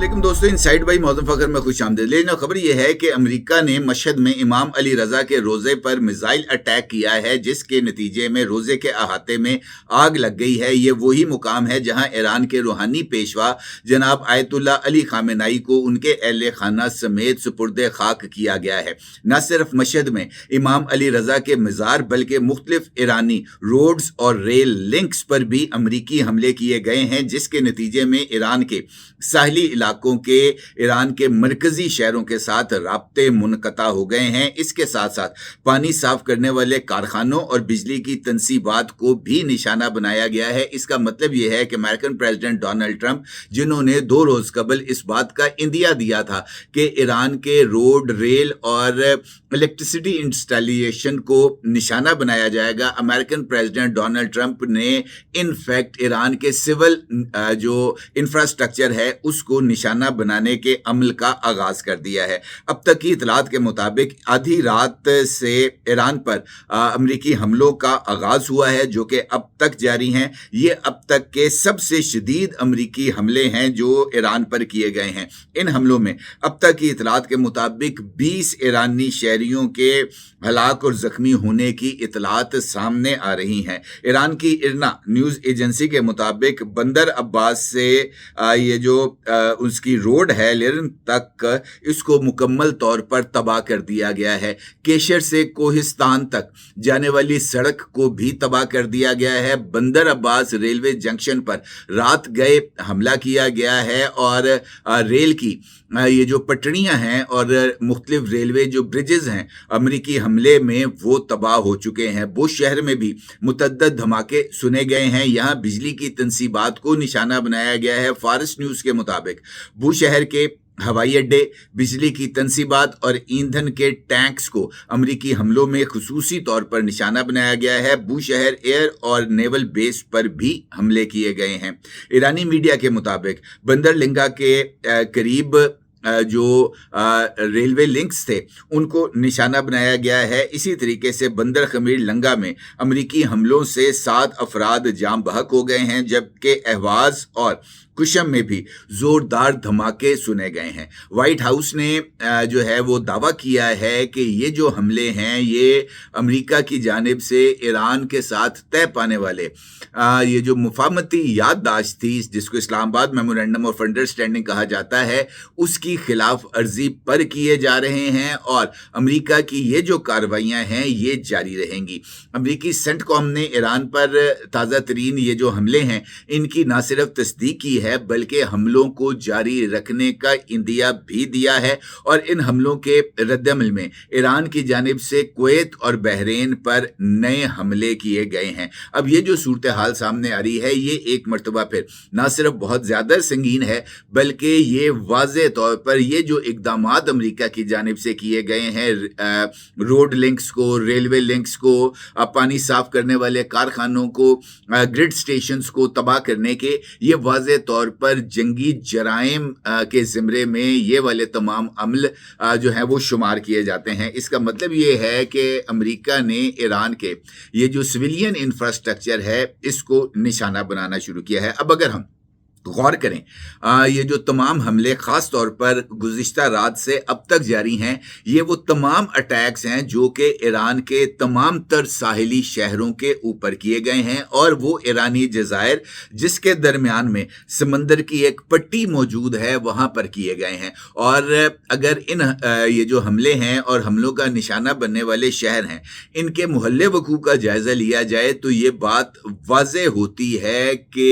वालेकुम दोस्तों, inside by Mauzam Fakhar में खुश आमदीद। लेकिन खबर यह है कि अमेरिका ने मशहद में इमाम अली रज़ा के रोज़े पर मिसाइल अटैक किया है, जिसके नतीजे में रोज़े के अहाते में आग लग गई है। ये वही मुकाम है जहां ईरान के रूहानी पेशवा जनाब आयतुल्ला अली खामेनाई को उनके अहले खाना समेत सुपुर्द खाक किया गया है। न सिर्फ मशहद में इमाम अली रज़ा के मज़ार बल्कि मुख्तलिफ ईरानी रोड्स और रेल लिंक्स पर भी अमरीकी हमले किए गए हैं, जिसके नतीजे में ईरान के साहली इलाकों के ईरान के मरकजी शहरों के साथ राब्ते मुनक़ता हो गए हैं। इसके साथ साथ पानी साफ करने वाले कारखानों और बिजली की तंसीबात को भी निशाना बनाया गया है। इसका मतलब यह है कि अमेरिकन प्रेसिडेंट डोनाल्ड ट्रंप, जिन्होंने 2 रोज कबल इस बात का इंदिया दिया था कि ईरान के रोड, रेल और इलेक्ट्रिसिटी इंस्टॉलेशन को निशाना बनाया जाएगा, अमेरिकन प्रेसिडेंट डोनाल्ड ट्रंप ने इनफैक्ट ईरान के सिविल जो इंफ्रास्ट्रक्चर है उसको निशाना बनाने के अमल का आगाज कर दिया है। अब तक की इतलात के मुताबिक आधी रात से ईरान पर अमरीकी हमलों का आगाज हुआ है, जो कि अब तक जारी हैं। ये अब तक के सबसे शदीद अमरीकी हमले हैं जो ईरान पर किए गए हैं। इन हमलों में अब तक की इतलात के मुताबिक 20 ईरानी शहरियों के हलाक और जख्मी होने की इतलात सामने आ रही हैं। ईरान की इरना न्यूज़ एजेंसी के मुताबिक बंदर अब्बास से ये जो उसकी रोड है लेरन तक, इसको मुकम्मल तौर पर तबाह कर दिया गया है। केशर से कोहिस्तान तक जाने वाली सड़क को भी तबाह कर दिया गया है। बंदर अब्बास रेलवे जंक्शन पर रात गए हमला किया गया है और रेल की ये जो पटड़ियां हैं और मुख्तलिफ रेलवे जो ब्रिजेस हैं अमरीकी हमले में वो तबाह हो चुके हैं। बुश शहर में भी मुतअद्दिद धमाके सुने गए हैं। यहाँ बिजली की तंसीबात को निशाना बनाया गया है। फारस न्यूज़ के मुताबिक बुश शहर के हवाई अड्डे, बिजली की तंसीबात और ईंधन के टैंक्स को अमरीकी हमलों में खुसूसी तौर पर निशाना बनाया गया है। बुश शहर एयर और नेवल बेस पर भी हमले किए गए हैं। ईरानी मीडिया के मुताबिक बंदर लिंगा के करीब जो रेलवे लिंक्स थे उनको निशाना बनाया गया है। इसी तरीके से बंदर खमीर लंगा में अमरीकी हमलों से 7 अफराद जाम बहक हो गए हैं, जबकि अहवाज और कुशम में भी जोरदार धमाके सुने गए हैं। व्हाइट हाउस ने जो है वो दावा किया है कि ये जो हमले हैं ये अमेरिका की जानिब से ईरान के साथ तय पाने वाले ये जो मुफाहमती याददाश्त थी, जिसको इस्लामाबाद मेमोरेंडम ऑफ अंडरस्टैंडिंग कहा जाता है, उसकी खिलाफ अर्जी पर किए जा रहे हैं और अमेरिका की ये जो कार्रवाइयाँ हैं ये जारी रहेंगी। अमेरिकी सेंटकॉम ने ईरान पर ताज़ा तरीन ये जो हमले हैं इनकी न सिर्फ तस्दीक की है बल्कि हमलों को जारी रखने का इंदिया भी दिया है और इन हमलों के रद्दअमल में ईरान की जानिब से कुवैत और बहरीन पर नए हमले किए गए हैं। अब ये जो सूरत हाल सामने आ रही है ये एक मरतबा फिर न सिर्फ बहुत ज़्यादा संगीन है बल्कि ये वाज़े तौर पर ये जो इक़दामात अमेरिका की जानिब से किए गए हैं, रोड लिंक्स को, रेलवे लिंक्स को, पानी साफ करने वाले कारखानों को, ग्रिड स्टेशंस को तबाह करने के, ये वाज़े तौर पर जंगी जराइम के ज़िम्रे में ये वाले तमाम अमल जो हैं वो शुमार किए जाते हैं। इसका मतलब ये है कि अमेरिका ने ईरान के ये जो सिविलियन इंफ्रास्ट्रक्चर है इसको निशाना बनाना शुरू किया है। अब अगर हम गौर करें ये जो तमाम हमले ख़ास तौर पर गुज़िश्ता रात से अब तक जारी हैं, ये वो तमाम अटैक्स हैं जो कि ईरान के तमाम तर साहिली शहरों के ऊपर किए गए हैं और वो ईरानी जज़ायर जिसके दरमियान में समंदर की एक पट्टी मौजूद है वहाँ पर किए गए हैं। और अगर इन ये जो हमले हैं और हमलों का निशाना बनने वाले शहर हैं इनके मोहल्ले वकू का जायज़ा लिया जाए तो ये बात वाज़े होती है कि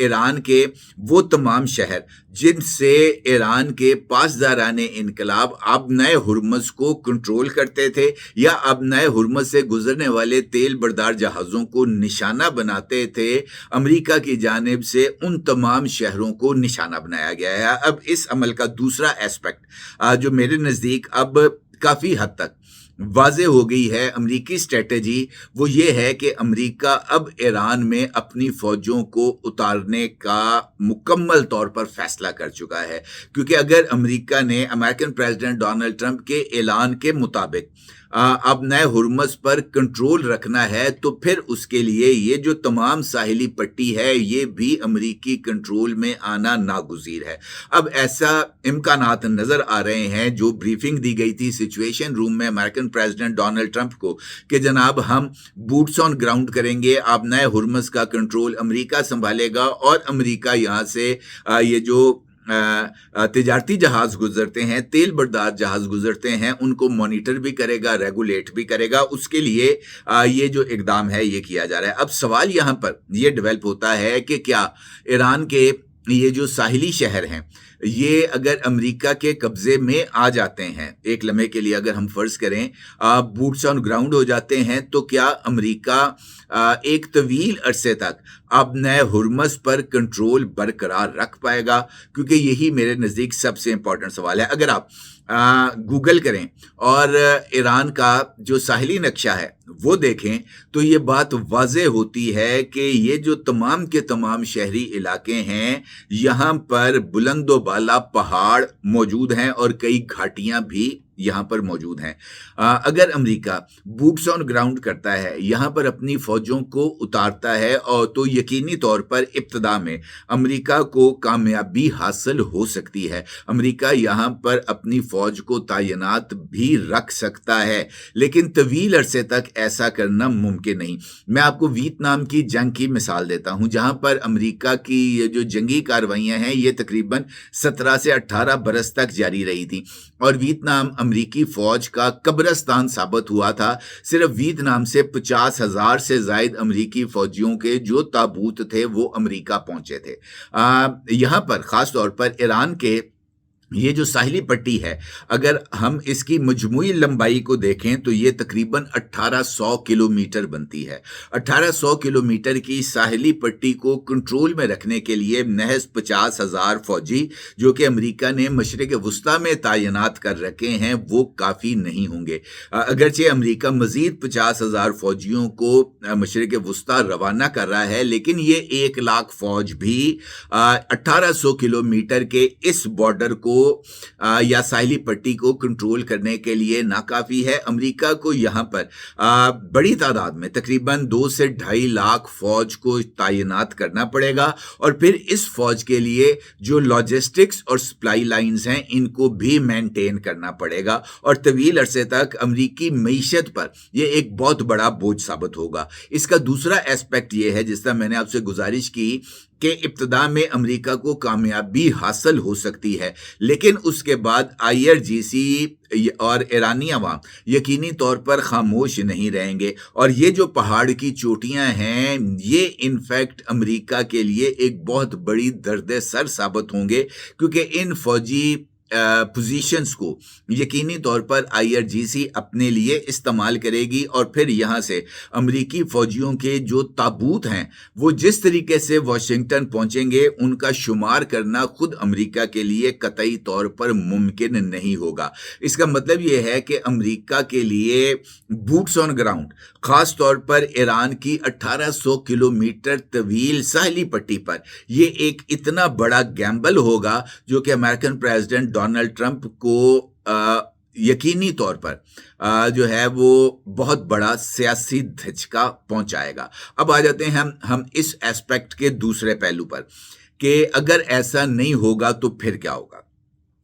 ईरान के वो तमाम शहर जिनसे ईरान के पासदाराने इनकलाब आबनाए हुर्मुज़ को कंट्रोल करते थे या आबनाए हुर्मुज़ से गुजरने वाले तेल बरदार जहाज़ों को निशाना बनाते थे, अमेरिका की जानिब से उन तमाम शहरों को निशाना बनाया गया है। अब इस अमल का दूसरा एस्पेक्ट जो मेरे नज़दीक अब काफ़ी हद तक वाज़े हो गई है अमरीकी स्ट्रेटजी, वो ये है कि अमरीका अब ईरान में अपनी फ़ौजों को उतारने का मुकम्मल तौर पर फैसला कर चुका है। क्योंकि अगर अमरीका ने अमेरिकन प्रेसिडेंट डोनाल्ड ट्रंप के ऐलान के मुताबिक अब नए हुर्मुज़ पर कंट्रोल रखना है, तो फिर उसके लिए ये जो तमाम साहिली पट्टी है, ये भी अमेरिकी कंट्रोल में आना नागुज़ीर है। अब ऐसा इम्कानात नज़र आ रहे हैं, जो ब्रीफिंग दी गई थी सिचुएशन रूम में अमेरिकन प्रेसिडेंट डोनाल्ड ट्रंप को कि जनाब हम बूट्स ऑन ग्राउंड करेंगे, अब नए हुर्मुज़ का कंट्रोल अमेरिका संभालेगा और अमेरिका यहाँ से ये जो तिजारती जहाज गुजरते हैं, तेल बरदार जहाज गुजरते हैं, उनको मॉनिटर भी करेगा, रेगुलेट भी करेगा। उसके लिए ये जो इकदाम है ये किया जा रहा है। अब सवाल यहाँ पर ये डेवलप होता है कि क्या ईरान के ये जो साहिली शहर हैं, ये अगर अमेरिका के कब्जे में आ जाते हैं, एक लम्हे के लिए अगर हम फर्ज करें बूट्स ऑन ग्राउंड हो जाते हैं, तो क्या अमेरिका एक तवील अरसे तक अब नए हुर्मुज़ पर कंट्रोल बरकरार रख पाएगा? क्योंकि यही मेरे नज़दीक सबसे इम्पोर्टेंट सवाल है। अगर आप गूगल करें और ईरान का जो साहिली नक्शा है वो देखें, तो ये बात वाज़ेह होती है कि ये जो तमाम के तमाम शहरी इलाके हैं, यहाँ पर बुलंदो बाला पहाड़ मौजूद हैं और कई घाटियाँ भी यहाँ पर मौजूद हैं। अगर अमेरिका बूट्स ऑन ग्राउंड करता है, यहाँ पर अपनी फौजों को उतारता है, और तो यकीनी तौर पर इब्तिदा में अमेरिका को कामयाबी हासिल हो सकती है। अमेरिका यहाँ पर अपनी फौज को तैनात भी रख सकता है, लेकिन तवील अरसे तक ऐसा करना मुमकिन नहीं। मैं आपको वियतनाम की जंग की मिसाल देता हूँ, जहाँ पर अमेरिका की ये जो जंगी कार्रवाइयाँ हैं, ये तकरीबन 17 से 18 बरस तक जारी रही थी, और वियतनाम अमेरिकी फौज का कब्रिस्तान साबित हुआ था। सिर्फ वियतनाम से 50,000 से ज़ायद अमेरिकी फौजियों के जो ताबूत थे वो अमेरिका पहुंचे थे। यहाँ पर ख़ास तौर पर ईरान के ये जो साहिली पट्टी है, अगर हम इसकी मजमूई लंबाई को देखें तो ये तकरीबन 1800 किलोमीटर बनती है। 1800 किलोमीटर की साहिली पट्टी को कंट्रोल में रखने के लिए महज 50,000 फौजी जो कि अमेरिका ने मशरिक वस्ता में तैनात कर रखे हैं, वो काफ़ी नहीं होंगे। अगरचे अमेरिका मज़ीद 50,000 फौजियों को मशरिक वस्ता रवाना कर रहा है, लेकिन ये 1 लाख फौज भी 1800 किलोमीटर के इस बॉर्डर को या साहिली पट्टी को कंट्रोल करने के लिए नाकाफी है। अमेरिका को यहाँ पर बड़ी तादाद में तकरीबन 2 से 2.5 लाख फौज को तैनात करना पड़ेगा, और फिर इस फौज के लिए जो लॉजिस्टिक्स और सप्लाई लाइंस हैं इनको भी मेंटेन करना पड़ेगा, और तवील अरसे तक अमेरिकी मईशत पर यह एक बहुत बड़ा बोझ साबित होगा। इसका दूसरा एस्पेक्ट ये है, जिस तरह मैंने आपसे गुजारिश की कि इब्तिदा में अमेरिका को कामयाबी हासिल हो सकती है, लेकिन उसके बाद IRGC और ईरानी अवाम यकीनी तौर पर खामोश नहीं रहेंगे, और ये जो पहाड़ की चोटियां हैं ये इनफैक्ट अमेरिका के लिए एक बहुत बड़ी दर्द सर साबित होंगे, क्योंकि इन फौजी पोजीशंस को यकीनी तौर पर IRGC अपने लिए इस्तेमाल करेगी, और फिर यहाँ से अमेरिकी फौजियों के जो ताबूत हैं वो जिस तरीके से वाशिंगटन पहुंचेंगे उनका शुमार करना खुद अमेरिका के लिए कतई तौर पर मुमकिन नहीं होगा। इसका मतलब ये है कि अमेरिका के लिए बूट्स ऑन ग्राउंड ख़ास तौर पर ईरान की 1800 किलोमीटर तवील साहिली पट्टी पर ये एक इतना बड़ा गैम्बल होगा जो कि अमेरिकन प्रेसिडेंट डोनाल्ड ट्रंप को यकीनी तौर पर जो है वो बहुत बड़ा सियासी धचका पहुंचाएगा। अब आ जाते हैं हम इस एस्पेक्ट के दूसरे पहलू पर कि अगर ऐसा नहीं होगा तो फिर क्या होगा।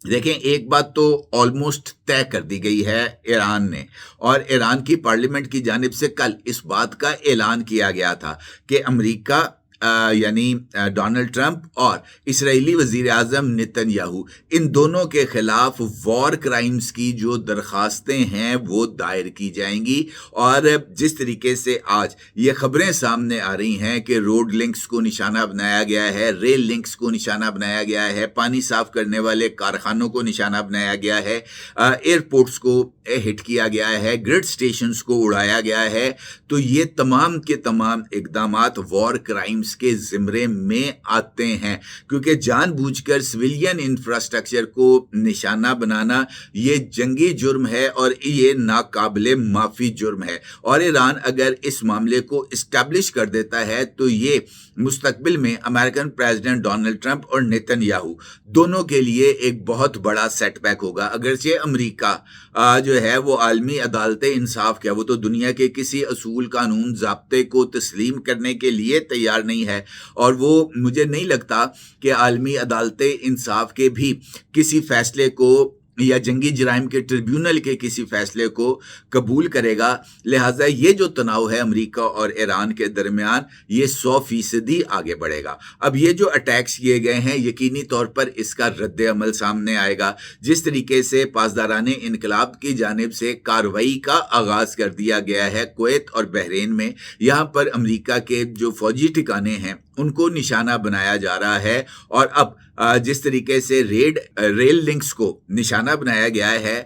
देखें, एक बात तो ऑलमोस्ट तय कर दी गई है ईरान ने, और ईरान की पार्लियामेंट की जानिब से कल इस बात का ऐलान किया गया था कि अमेरिका यानी डोनाल्ड ट्रंप और इस्राएली वज़ीर आज़म नेतन्याहू, इन दोनों के खिलाफ वॉर क्राइम्स की जो दरखास्तें हैं वो दायर की जाएंगी। और जिस तरीके से आज ये खबरें सामने आ रही हैं कि रोड लिंक्स को निशाना बनाया गया है, रेल लिंक्स को निशाना बनाया गया है, पानी साफ करने वाले कारखानों को निशाना बनाया गया है, एयरपोर्ट्स को हिट किया गया है, ग्रिड स्टेशंस को उड़ाया गया है, तो ये तमाम के तमाम इकदामात वॉर क्राइम्स ऑब्जेक्टिव्स के ज़िम्रे में आते हैं, क्योंकि जानबूझकर सिविलियन इंफ्रास्ट्रक्चर को निशाना बनाना ये जंगी जुर्म है और ये नाकाबिले माफ़ी जुर्म है। और ईरान अगर इस मामले को इस्टेब्लिश कर देता है तो ये मुस्तकबिल में अमेरिकन प्रेसिडेंट डोनाल्ड ट्रंप और नेतन्याहू दोनों के लिए एक बहुत बड़ा सेटबैक होगा। अगरचे अमेरिका जो है वो आलमी अदालत इंसाफ क्या, वो तो दुनिया के किसी असूल कानून ज़ाब्ते को तस्लीम करने के लिए तैयार नहीं है, और वो मुझे नहीं लगता कि आलमी अदालत इंसाफ के भी किसी फैसले को या जंगी जराइम के ट्रिब्यूनल के किसी फैसले को कबूल करेगा। लिहाजा ये जो तनाव है अमेरिका और ईरान के दरमियान, ये 100% आगे बढ़ेगा। अब ये जो अटैक्स किए गए हैं, यकीनी तौर पर इसका रद्द अमल सामने आएगा। जिस तरीके से पासदाराने इनकलाब की जानिब से कार्रवाई का आगाज़ कर दिया गया है कुवैत और बहरीन में, यहाँ पर अमेरिका के जो फौजी ठिकाने हैं उनको निशाना बनाया जा रहा है, और अब जिस तरीके से रेल लिंक्स को निशाना बनाया गया है,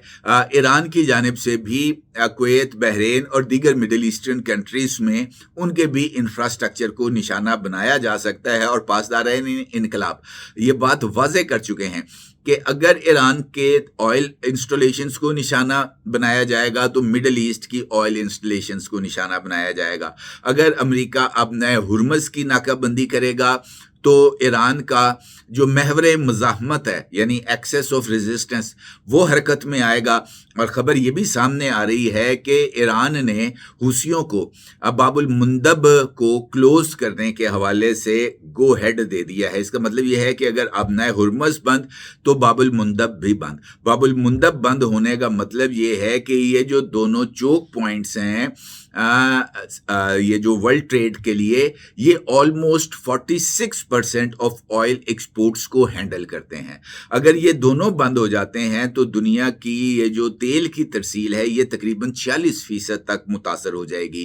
ईरान की जानिब से भी कुवैत, बहरीन और दीगर मिडिल ईस्टर्न कंट्रीज़ में उनके भी इंफ्रास्ट्रक्चर को निशाना बनाया जा सकता है। और पासदारान इनकलाब ये बात वाज़े कर चुके हैं कि अगर ईरान के ऑयल इंस्टॉलेशंस को निशाना बनाया जाएगा तो मिडल ईस्ट की ऑयल इंस्टॉलेशंस को निशाना बनाया जाएगा। अगर अमेरिका अब नए हुर्मज़ की नाकाबंदी करेगा तो ईरान का जो महवर मज़ाहमत है, यानी एक्सेस ऑफ रेजिस्टेंस, वो हरकत में आएगा। और ख़बर ये भी सामने आ रही है कि ईरान ने हुसियों को बाबुल मुंदब को क्लोज़ करने के हवाले से गो हेड दे दिया है। इसका मतलब ये है कि अगर अब नए हुर्मज़ बंद तो बाबुल मुंदब भी बंद। बाबुल मुंदब बंद होने का मतलब ये है कि ये जो दोनों चोक पॉइंट्स हैं ये जो वर्ल्ड ट्रेड के लिए, ये ऑलमोस्ट 46% ऑफ ऑयल एक्सपोर्ट्स को हैंडल करते हैं। अगर ये दोनों बंद हो जाते हैं तो दुनिया की ये जो तेल की तरसील है ये तकरीबन 40% तक मुतासर हो जाएगी।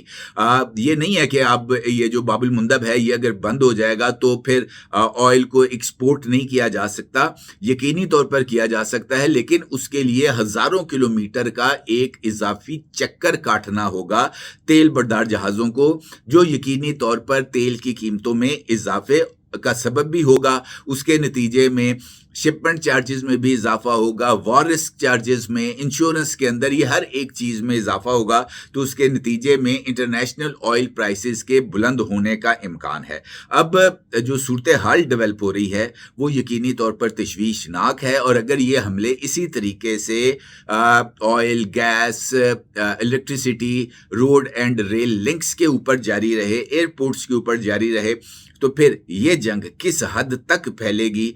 ये नहीं है कि अब ये जो बाबुल मुंदब है ये अगर बंद हो जाएगा तो फिर ऑयल को एक्सपोर्ट नहीं किया जा सकता। यकीनी तौर पर किया जा सकता है, लेकिन उसके लिए हज़ारों किलोमीटर का एक इजाफी चक्कर काटना होगा तेल बरदार जहाज़ों को, जो यकीनी तौर पर तेल की कीमतों में इजाफे का सबब भी होगा। उसके नतीजे में शिपमेंट चार्जेस में भी इजाफा होगा, वॉर रिस्क चार्जेस में, इंश्योरेंस के अंदर, ये हर एक चीज़ में इजाफा होगा। तो उसके नतीजे में इंटरनेशनल ऑयल प्राइसेस के बुलंद होने का इम्कान है। अब जो सूरत हाल डेवलप हो रही है वो यकीनी तौर पर तशवीशनाक है, और अगर ये हमले इसी तरीके से oil, gas, electricity, road and rail links के ऊपर जारी रहे, एयरपोर्ट्स के ऊपर जारी रहे, तो फिर ये जंग किस हद तक फैलेगी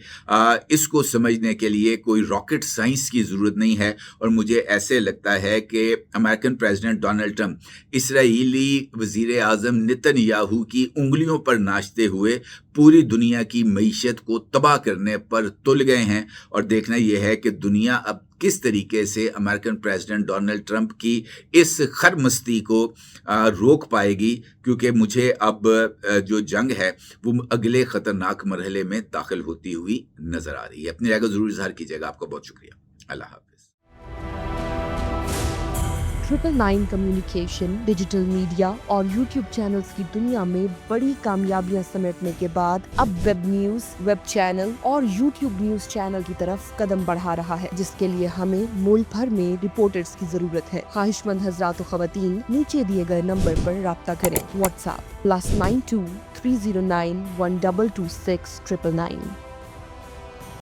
इसको समझने के लिए कोई रॉकेट साइंस की ज़रूरत नहीं है। और मुझे ऐसे लगता है कि American president Donald Trump Israeli वज़ीर आज़म नेतन्याहू की उंगलियों पर नाचते हुए पूरी दुनिया की मईशत को तबाह करने पर तुल गए हैं। और देखना यह है कि दुनिया अब किस तरीके से अमेरिकन प्रेसिडेंट डोनाल्ड ट्रंप की इस खरमस्ती को रोक पाएगी, क्योंकि मुझे अब जो जंग है वो अगले ख़तरनाक मरहले में दाखिल होती हुई नज़र आ रही है। अपनी राय का ज़रूर इज़हार कीजिएगा। आपका बहुत शुक्रिया। अल्लाह हाफ़िज़। 999 कम्युनिकेशन, डिजिटल मीडिया और यूट्यूब चैनल्स की दुनिया में बड़ी कामयाबियां समेटने के बाद अब वेब न्यूज, वेब चैनल और यूट्यूब न्यूज चैनल की तरफ कदम बढ़ा रहा है, जिसके लिए हमें मुल्क भर में रिपोर्टर्स की जरूरत है। ख्वाहिशमंद हजरात व खवातीन नीचे दिए गए नंबर पर राब्ता करें। व्हाट्सएप +92 309 1226 999।